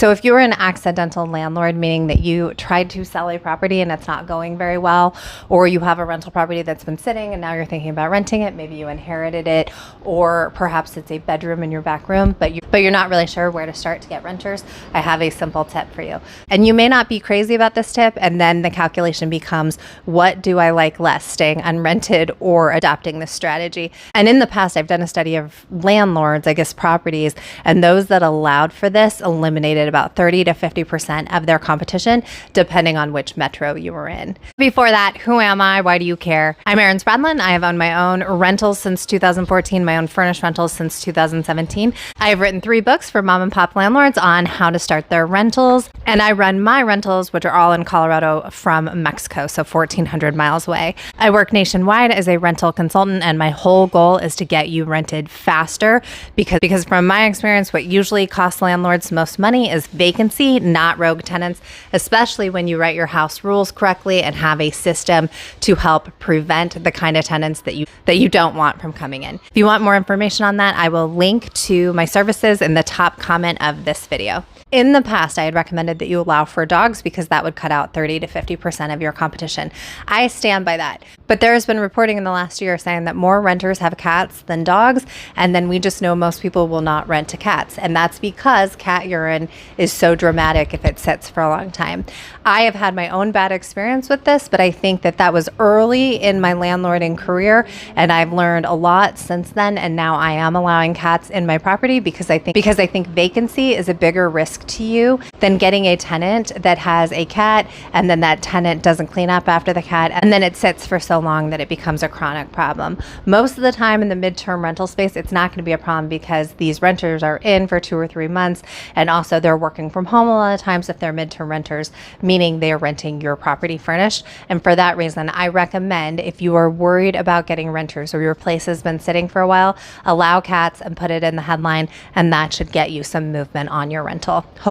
So if you're an accidental landlord, meaning that you tried to sell a property and it's not going very well, or you have a rental property that's been sitting and now you're thinking about renting it, maybe you inherited it, or perhaps it's a bedroom in your back room, but you're not really sure where to start to get renters, I have a simple tip for you. And you may not be crazy about this tip, and then the calculation becomes, what do I like less, staying unrented or adopting this strategy? And in the past, I've done a study of landlords, I guess properties, and those that allowed for this eliminated about 30 to 50% of their competition, depending on which metro you were in. Before that, who am I? Why do you care? I'm Erin Spradlin. I have owned my own rentals since 2014, my own furnished rentals since 2017. I have written 3 books for mom and pop landlords on how to start their rentals, and I run my rentals, which are all in Colorado from Mexico, so 1,400 miles away. I work nationwide as a rental consultant, and my whole goal is to get you rented faster because from my experience, what usually costs landlords most money is vacancy, not rogue tenants, especially when you write your house rules correctly and have a system to help prevent the kind of tenants that you don't want from coming in. If you want more information on that, I will link to my services in the top comment of this video. In the past, I had recommended that you allow for dogs because that would cut out 30 to 50% of your competition. I stand by that. But there has been reporting in the last year saying that more renters have cats than dogs, and then we just know most people will not rent to cats. And that's because cat urine is so dramatic if it sits for a long time. I have had my own bad experience with this, but I think that was early in my landlording career, and I've learned a lot since then, and now I am allowing cats in my property because I think vacancy is a bigger risk to you than getting a tenant that has a cat and then that tenant doesn't clean up after the cat and then it sits for so long that it becomes a chronic problem. Most of the time in the midterm rental space, it's not going to be a problem because these renters are in for 2 or 3 months, and also they're working from home a lot of times if they're midterm renters, meaning they're renting your property furnished. And for that reason, I recommend, if you are worried about getting renters or your place has been sitting for a while, allow cats and put it in the headline, and that should get you some movement on your rental.